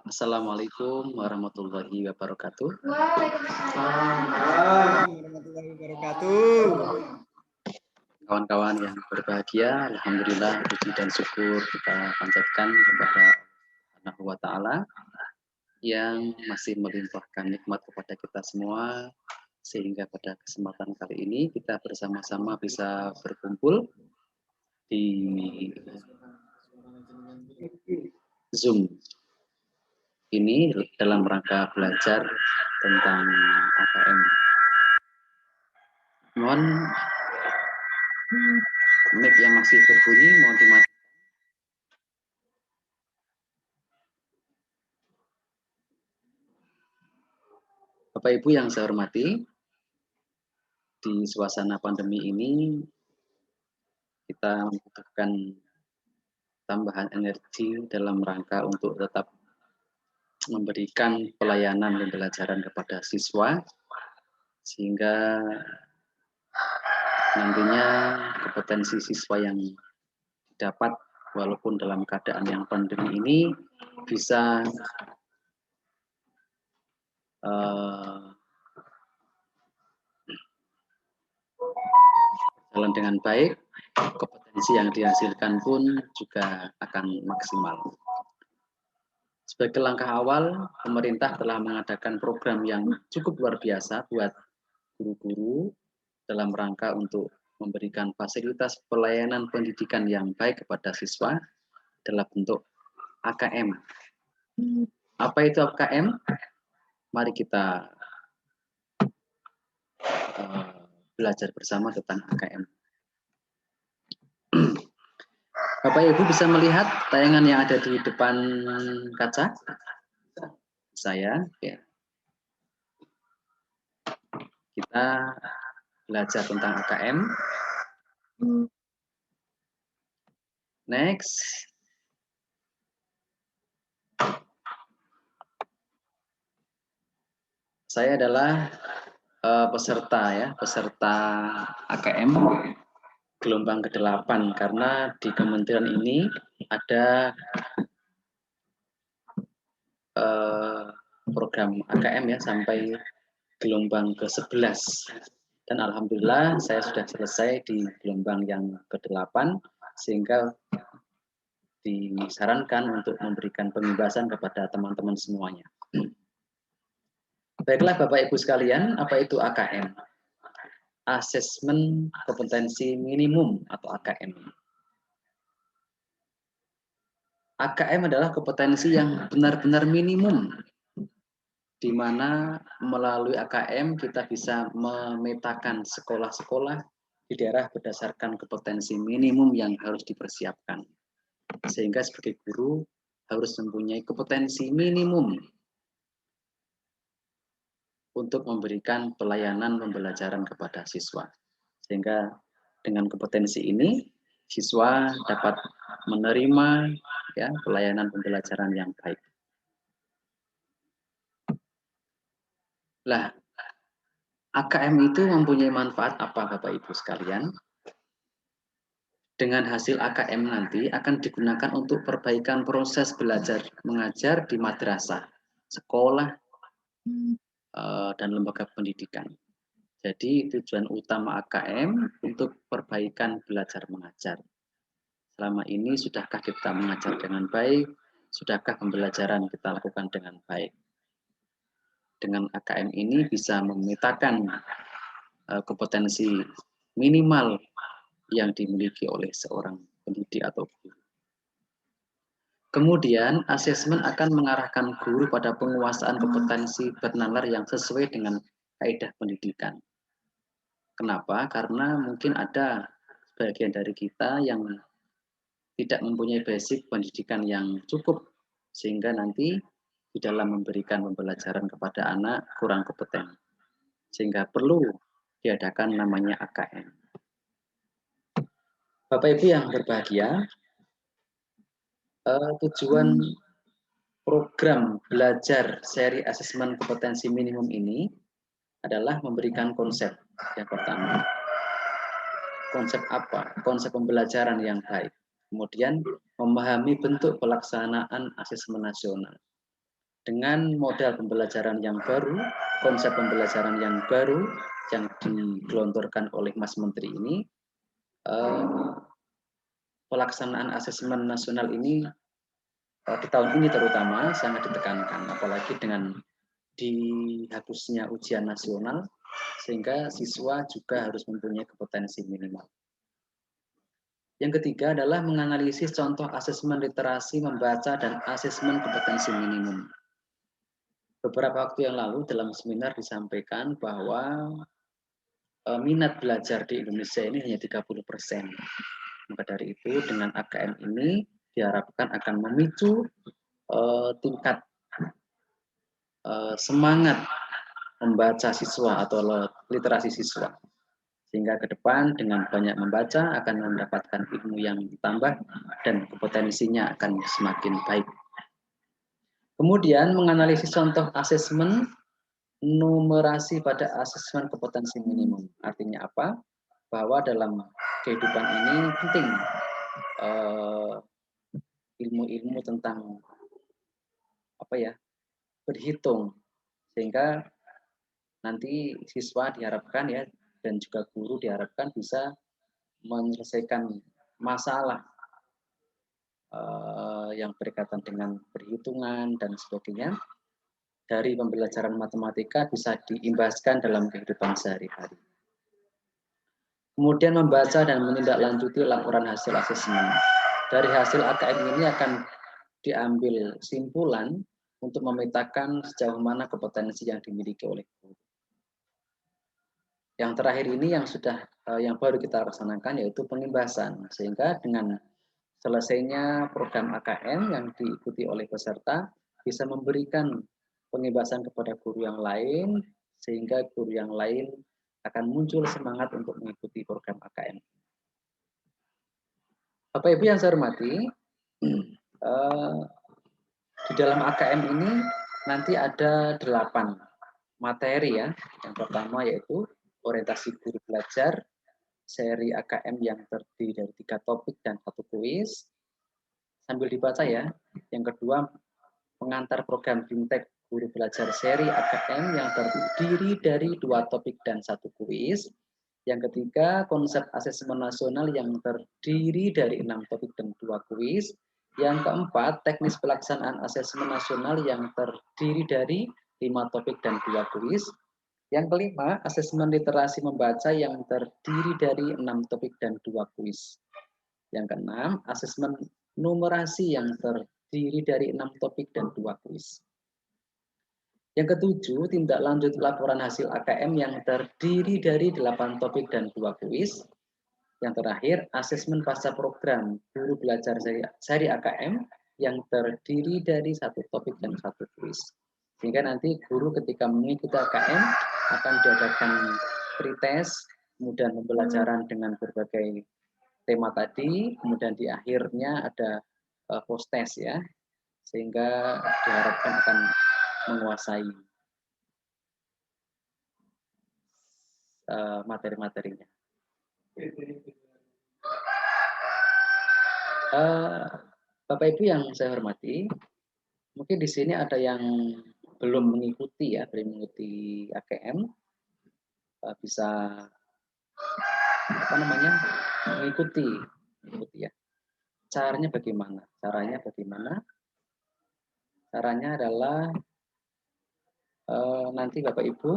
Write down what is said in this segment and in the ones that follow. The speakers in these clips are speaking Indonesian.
Assalamualaikum warahmatullahi wabarakatuh. Waalaikumsalam warahmatullahi wabarakatuh. Kawan-kawan yang berbahagia, alhamdulillah puji dan syukur kita panjatkan kepada Allah Subhanahu wa taala yang masih melimpahkan nikmat kepada kita semua sehingga pada kesempatan kali ini kita bersama-sama bisa berkumpul di Zoom ini dalam rangka belajar tentang AKM. Mohon mic yang masih berbunyi mohon dimatikan. Bapak Ibu yang saya hormati, di suasana pandemi ini kita membutuhkan tambahan energi dalam rangka untuk tetap memberikan pelayanan pembelajaran kepada siswa sehingga nantinya kompetensi siswa yang didapat walaupun dalam keadaan yang pandemi ini bisa berjalan dengan baik, kompetensi yang dihasilkan pun juga akan maksimal. Sebagai langkah awal, pemerintah telah mengadakan program yang cukup luar biasa buat guru-guru dalam rangka untuk memberikan fasilitas pelayanan pendidikan yang baik kepada siswa dalam bentuk AKM. Apa itu AKM? Mari kita belajar bersama tentang AKM. Bapak Ibu bisa melihat tayangan yang ada di depan kaca? Saya, ya. Kita belajar tentang AKM. Next. Saya adalah peserta AKM gelombang ke-8 karena di kementerian ini ada program AKM ya sampai gelombang ke-11 dan alhamdulillah saya sudah selesai di gelombang yang ke-8 sehingga disarankan untuk memberikan pembebasan kepada teman-teman semuanya. Baiklah Bapak Ibu sekalian, apa itu AKM? Asesmen kompetensi minimum atau AKM. AKM adalah kompetensi yang benar-benar minimum, di mana melalui AKM kita bisa memetakan sekolah-sekolah di daerah berdasarkan kompetensi minimum yang harus dipersiapkan. Sehingga sebagai guru harus mempunyai kompetensi minimum untuk memberikan pelayanan pembelajaran kepada siswa. Sehingga dengan kompetensi ini, siswa dapat menerima ya, pelayanan pembelajaran yang baik. Lah, AKM itu mempunyai manfaat apa Bapak Ibu sekalian? Dengan hasil AKM nanti akan digunakan untuk perbaikan proses belajar mengajar di madrasah, sekolah, dan lembaga pendidikan. Jadi tujuan utama AKM untuk perbaikan belajar mengajar. Selama ini sudahkah kita mengajar dengan baik? Sudahkah pembelajaran kita lakukan dengan baik? Dengan AKM ini bisa memetakan kompetensi minimal yang dimiliki oleh seorang pendidik atau guru. Kemudian, asesmen akan mengarahkan guru pada penguasaan kompetensi bernalar yang sesuai dengan kaidah pendidikan. Kenapa? Karena mungkin ada sebagian dari kita yang tidak mempunyai basic pendidikan yang cukup, sehingga nanti di dalam memberikan pembelajaran kepada anak kurang kompeten. Sehingga perlu diadakan namanya AKM. Bapak Ibu yang berbahagia, tujuan program belajar seri asesmen kompetensi minimum ini adalah memberikan konsep yang pertama. Konsep apa? Konsep pembelajaran yang baik. Kemudian memahami bentuk pelaksanaan asesmen nasional. dengan modal pembelajaran yang baru, konsep pembelajaran yang baru yang digelontorkan oleh Mas Menteri ini, pelaksanaan asesmen nasional ini di tahun ini terutama sangat ditekankan, apalagi dengan dihapusnya ujian nasional, sehingga siswa juga harus mempunyai kompetensi minimal. Yang ketiga adalah menganalisis contoh asesmen literasi membaca dan asesmen kompetensi minimum. Beberapa waktu yang lalu dalam seminar disampaikan bahwa minat belajar di Indonesia ini hanya 30%. Maka dari itu dengan AKM ini diharapkan akan memicu tingkat semangat membaca siswa atau literasi siswa. Sehingga ke depan dengan banyak membaca akan mendapatkan ilmu yang ditambah dan kompetensinya akan semakin baik. Kemudian menganalisis contoh asesmen numerasi pada asesmen kompetensi minimum. Artinya apa? Bahwa dalam kehidupan ini penting ilmu-ilmu tentang berhitung, sehingga nanti siswa diharapkan ya dan juga guru diharapkan bisa menyelesaikan masalah yang berkaitan dengan perhitungan dan sebagainya dari pembelajaran matematika bisa diimbaskan dalam kehidupan sehari-hari. Kemudian membaca dan menindaklanjuti laporan hasil asesmen. Dari hasil AKM ini akan diambil simpulan untuk memetakan sejauh mana kompetensi yang dimiliki oleh guru. Yang terakhir ini yang baru kita laksanakan yaitu pengimbasan, sehingga dengan selesainya program AKM yang diikuti oleh peserta bisa memberikan pengimbasan kepada guru yang lain, sehingga guru yang lain akan muncul semangat untuk mengikuti program AKM. Bapak Ibu yang saya hormati, di dalam AKM ini nanti ada 8 materi ya. Yang pertama yaitu orientasi guru belajar, seri AKM yang terdiri dari 3 topik dan 1 kuis. Sambil dibaca ya. Yang kedua, pengantar program BIMTEK guru belajar seri AKM yang terdiri dari 2 topik dan 1 kuis. Yang ketiga, konsep asesmen nasional yang terdiri dari 6 topik dan 2 kuis. Yang keempat, teknis pelaksanaan asesmen nasional yang terdiri dari 5 topik dan 2 kuis. Yang kelima, asesmen literasi membaca yang terdiri dari 6 topik dan 2 kuis. Yang keenam, asesmen numerasi yang terdiri dari 6 topik dan 2 kuis. Yang ketujuh, tindak lanjut laporan hasil AKM yang terdiri dari 8 topik dan 2 kuis. Yang terakhir, asesmen pasca program guru belajar seri AKM yang terdiri dari 1 topik dan 1 kuis. Sehingga nanti guru ketika mengikuti AKM akan diadakan pretest, kemudian pembelajaran dengan berbagai tema tadi, kemudian di akhirnya ada post test ya, sehingga diharapkan akan menguasai materi-materinya. Bapak Ibu yang saya hormati, mungkin di sini ada yang belum mengikuti AKM, bisa mengikuti ya. Caranya bagaimana? Caranya adalah nanti Bapak Ibu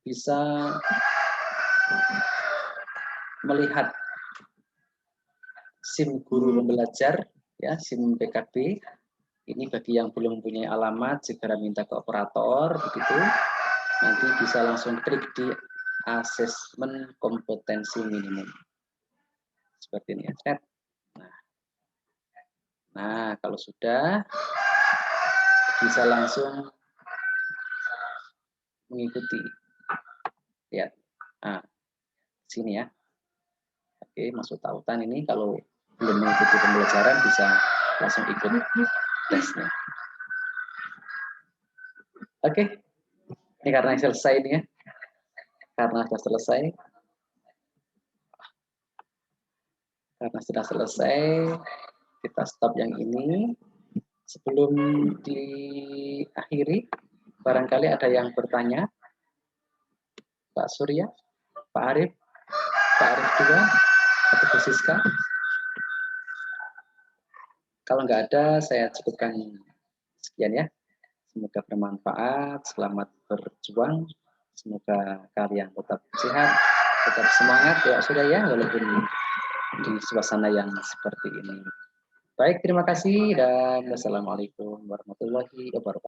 bisa melihat SIM guru pembelajar ya, SIM PKB. Ini bagi yang belum mempunyai alamat segera minta ke operator begitu. Nanti bisa langsung klik di asesmen kompetensi minimum. Seperti ini ya. Nah, kalau sudah bisa langsung mengikuti. Lihat. Nah, sini ya. Oke, masuk tautan ini kalau belum mengikuti pembelajaran bisa langsung ikut tesnya. Oke. Ini karena selesai ini ya. Karena sudah selesai. Karena sudah selesai, kita stop yang ini. Sebelum diakhiri, barangkali ada yang bertanya. Pak Surya, Pak Arif juga, atau Bu Siska. Kalau nggak ada, saya cukupkan sekian ya. Semoga bermanfaat, selamat berjuang. Semoga kalian tetap sehat, tetap semangat ya Surya ya, walaupun di suasana yang seperti ini. Baik, terima kasih dan wassalamualaikum warahmatullahi wabarakatuh.